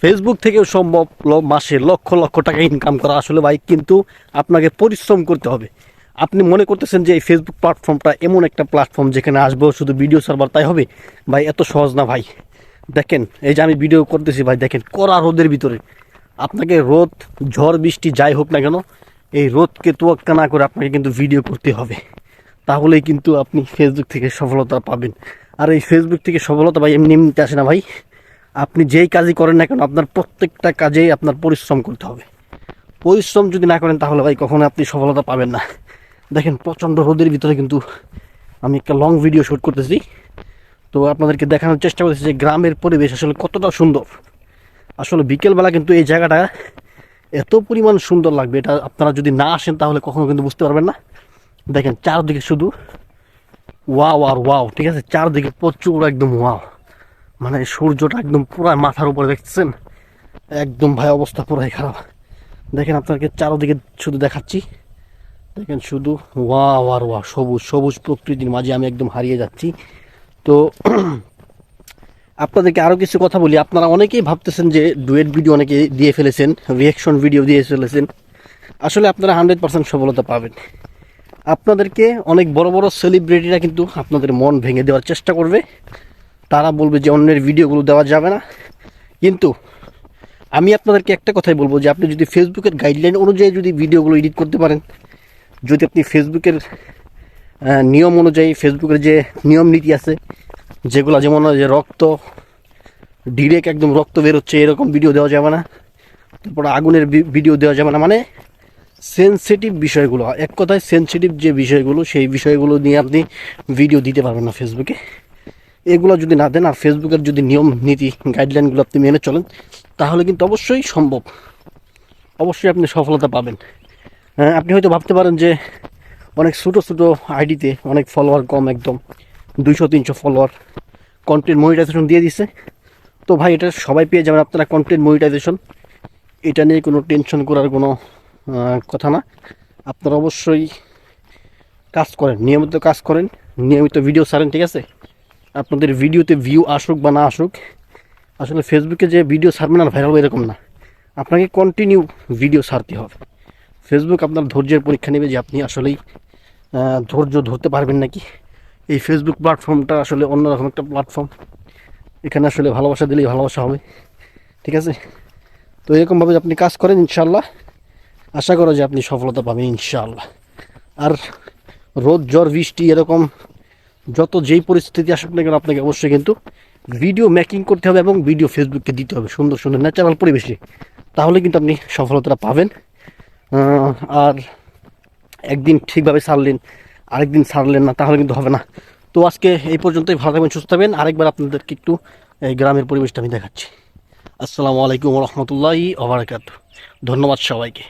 Facebook থেকেও সম্ভব মাসে লক্ষ লক্ষ টাকা ইনকাম করা আসলে ভাই, কিন্তু আপনাকে পরিশ্রম করতে হবে। আপনি মনে করতেছেন যে এই ফেসবুক প্ল্যাটফর্মটা এমন একটা প্ল্যাটফর্ম যেখানে আসবো শুধু ভিডিও সার্ভার তাই হবে। ভাই এত সহজ না ভাই। দেখেন এই যে আমি ভিডিও করতেছি ভাই, দেখেন কড়া রোদের ভিতরে আপনাকে রোদ ঝড় বৃষ্টি যাই হোক না কেন এই রোদকে তোয়াক্কা না করে আপনাকে কিন্তু ভিডিও করতে হবে। তাহলেই কিন্তু আপনি ফেসবুক থেকে সফলতা পাবেন। আর এই ফেসবুক থেকে সফলতা ভাই এমনি এমনিতে আসে না ভাই। আপনি যেই কাজই করেন না কেন আপনার প্রত্যেকটা কাজেই আপনার পরিশ্রম করতে হবে। পরিশ্রম যদি না করেন তাহলে ভাই কখনো আপনি সফলতা পাবেন না। দেখেন প্রচণ্ড রোদের ভিতরে কিন্তু আমি একটা লং ভিডিও শ্যুট করতেছি। তো আপনাদেরকে দেখানোর চেষ্টা করতেছি যে গ্রামের পরিবেশ আসলে কতটা সুন্দর। আসলে বিকেলবেলা কিন্তু এই জায়গাটা এত পরিমাণ সুন্দর লাগবে, এটা আপনারা যদি না আসেন তাহলে কখনো কিন্তু বুঝতে পারবেন না। দেখেন চারদিকে শুধু ওয়াও আর ওয়াও, ঠিক আছে, চারদিকে প্রচুর একদম ওয়াও, মানে সূর্যটা একদম পুরো মাথার উপরে দেখতেছেন। একদম ভাই অবস্থা পুরাই খারাপ। দেখেন আপনাকে চারদিকে শুধু দেখাচ্ছি, দেখেন শুধু ওয়াও আর ওয়াও, সবুজ সবুজ প্রকৃতির মাঝে আমি একদম হারিয়ে যাচ্ছি। তো আপনাদেরকে আরও কিছু কথা বলি। আপনারা অনেকেই ভাবতেছেন যে ডুয়েট ভিডিও অনেকে দিয়ে ফেলেছেন, রিয়াকশন ভিডিও দিয়ে ফেলেছেন। আসলে আপনারা 100% সফলতা পাবেন। আপনাদেরকে অনেক বড় বড় সেলিব্রিটিরা কিন্তু আপনাদের মন ভেঙে দেওয়ার চেষ্টা করবে। তারা বলবে যে অন্যের ভিডিওগুলো দেওয়া যাবে না। কিন্তু আমি আপনাদেরকে একটা কথাই বলবো যে আপনি যদি ফেসবুকের গাইডলাইন অনুযায়ী যদি ভিডিওগুলো এডিট করতে পারেন, যদি আপনি ফেসবুকের নিয়ম অনুযায়ী, ফেসবুকের যে নিয়ম নীতি আছে যেগুলো, যেমন যে রক্ত ডিরেক্ট একদম রক্ত বেরোচ্ছে এরকম ভিডিও দেওয়া যাবে না, তারপর আগুনের ভিডিও দেওয়া যাবে না, মানে সেন্সিটিভ বিষয়গুলো, এক কথায় সেন্সিটিভ যে বিষয়গুলো সেই বিষয়গুলো নিয়ে আপনি ভিডিও দিতে পারবেন না ফেসবুকে। এগুলো যদি না দেন আর ফেসবুকের যদি নিয়ম নীতি গাইডলাইনগুলো আপনি মেনে চলেন তাহলে কিন্তু অবশ্যই সম্ভব, অবশ্যই আপনি সফলতা পাবেন। আপনি হয়তো ভাবতে পারেন যে অনেক ছোটো ছোটো আইডিতে অনেক ফলোয়ার কম, একদম 200-300 ফলোয়ার, কন্টেন্ট মনিটাইজেশন দিয়ে দিছে। তো ভাই এটা সবাই পেয়ে যাবেন আপনারা কন্টেন্ট মনিটাইজেশন, এটা নিয়ে কোনো টেনশন করার কোনো কথা না। আপনারা অবশ্যই কাজ করেন, নিয়মিত কাজ করেন, নিয়মিত ভিডিও ছাড়েন, ঠিক আছে। আপনাদের ভিডিওতে ভিউ আসুক বা না আসুক, আসলে ফেসবুকে যে ভিডিও ছাড়বেন আর ভাইরাল এরকম না, আপনাকে কন্টিনিউ ভিডিও ছাড়তে হবে। ফেসবুক আপনার ধৈর্যের পরীক্ষা নেবে যে আপনি আসলেই ধৈর্য ধরতে পারবেন নাকি। এই ফেসবুক প্ল্যাটফর্মটা আসলে অন্যরকম একটা প্ল্যাটফর্ম, এখানে আসলে ভালোবাসা দিলেই ভালোবাসা হবে, ঠিক আছে। তো এরকমভাবে আপনি কাজ করেন, ইনশাল্লাহ আশা করো যে আপনি সফলতা পাবেন ইনশাআল্লাহ। আর রোদ ঝড় বৃষ্টি এরকম যত যেই পরিস্থিতি আসুক না কেন আপনাকে অবশ্যই কিন্তু ভিডিও মেকিং করতে হবে এবং ভিডিও ফেসবুককে দিতে হবে সুন্দর সুন্দর ন্যাচারাল পরিবেশে, তাহলে কিন্তু আপনি সফলতা পাবেন। আর একদিন ঠিকভাবে ছাড়লেন, আরেকদিন ছাড়লেন না, তাহলে কিন্তু হবে না। তো আজকে এই পর্যন্তই, ভালো থাকবেন, সুস্থ থাকবেন। আরেকবার আপনাদেরকে একটু এই গ্রামের পরিবেশটা আমি দেখাচ্ছি। আসসালামু আলাইকুম রহমতুল্লাহি ওয়া বারাকাতুহু। ধন্যবাদ সবাইকে।